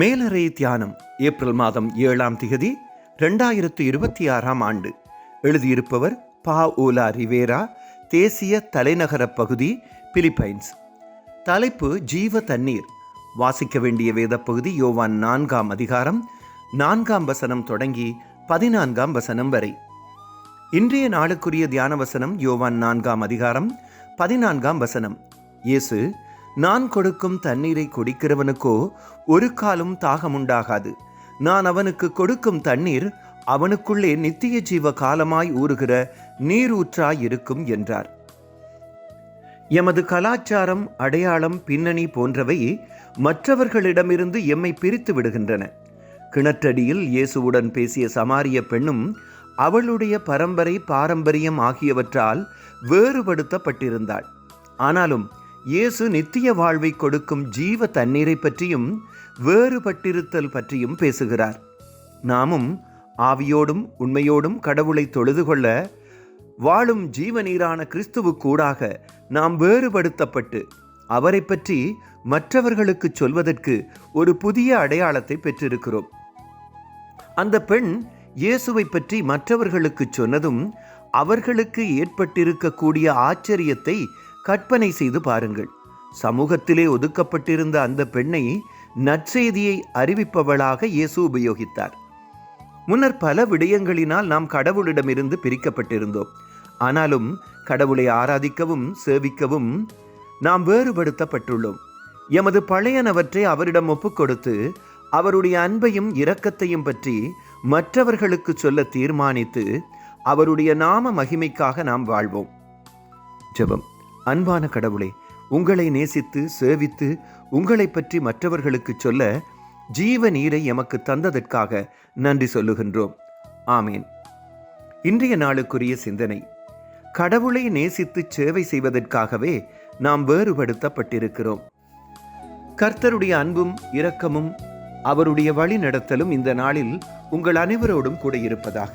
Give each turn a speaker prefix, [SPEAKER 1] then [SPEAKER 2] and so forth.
[SPEAKER 1] மேலறை தியானம் ஏப்ரல் மாதம் 7ஆம் திகதி 2026ஆம் ஆண்டு. எழுதியிருப்பவர் பாஓலா ரிவேரா, தேசிய தலைநகர பகுதி, பிலிப்பைன்ஸ். தலைப்பு ஜீவ தண்ணீர். வாசிக்க வேண்டிய வேத பகுதி யோவான் 4ஆம் அதிகாரம் 4ஆம் வசனம் தொடங்கி 14ஆம் வசனம் வரை. இன்றைய நாளுக்குரிய தியான வசனம் யோவான் 4ஆம் அதிகாரம் 14ஆம் வசனம். இயேசு, நான் கொடுக்கும் தண்ணீரை குடிக்கிறவனுக்கோ ஒரு காலும் தாகமுண்டாகாது. நான் அவனுக்கு கொடுக்கும் தண்ணீர் அவனுக்குள்ளே நித்திய ஜீவ காலமாய் ஊறுகிற நீரூற்றாய் இருக்கும் என்றார். எமது கலாச்சாரம், அடையாளம், பின்னணி போன்றவை மற்றவர்களிடமிருந்து எம்மை பிரித்து விடுகின்றன. கிணற்றடியில் இயேசுவுடன் பேசிய சமாரிய பெண்ணும் அவளுடைய பரம்பரை, பாரம்பரியம் ஆகியவற்றால் வேறுபடுத்தப்பட்டிருந்தாள். ஆனாலும் இயேசு நித்திய வாழ்வை கொடுக்கும் ஜீவ தண்ணீரை பற்றியும் வேறுபட்டிருத்தல் பற்றியும் பேசுகிறார். நாமும் ஆவியோடும் உண்மையோடும் கடவுளை தொழுது கொள்ள வாழும் ஜீவ நீரான கிறிஸ்துவுக்கூடாக நாம் வேறுபடுத்தப்பட்டு அவரை பற்றி மற்றவர்களுக்கு சொல்வதற்கு ஒரு புதிய அடையாளத்தை பெற்றிருக்கிறோம். அந்த பெண் இயேசுவை பற்றி மற்றவர்களுக்கு சொன்னதும் அவர்களுக்கு ஏற்பட்டிருக்கக்கூடிய ஆச்சரியத்தை கற்பனை செய்து பாருங்கள். சமூகத்திலே ஒதுக்கப்பட்டிருந்த அந்த பெண்ணை நற்செய்தியை அறிவிப்பவளாக இயேசு உபயோகித்தார். முன்னர் பல விடயங்களினால் நாம் கடவுளிடமிருந்து பிரிக்கப்பட்டிருந்தோம். ஆனாலும் கடவுளை ஆராதிக்கவும் சேவிக்கவும் நாம் வேறுபடுத்தப்பட்டுள்ளோம். எமது பழையனவற்றை அவரிடம் ஒப்புக்கொடுத்து அவருடைய அன்பையும் இரக்கத்தையும் பற்றி மற்றவர்களுக்கு சொல்ல தீர்மானித்து அவருடைய நாம மகிமைக்காக நாம் வாழ்வோம். ஜெபம். அன்பான கடவுளே, உங்களை நேசித்து சேவித்து உங்களை பற்றி மற்றவர்களுக்கு சொல்ல ஜீவ நீரை எமக்கு தந்ததற்காக நன்றி சொல்லுகின்றோம். ஆமேன். இன்றைய நாளுக்குரிய சிந்தனை. கடவுளை நேசித்து சேவை செய்வதற்காகவே நாம் வேறுபடுத்தப்பட்டிருக்கிறோம். கர்த்தருடைய அன்பும் இரக்கமும் அவருடைய வழி நடத்தலும் இந்த நாளில் உங்கள் அனைவரோடும் கூட இருப்பதாக.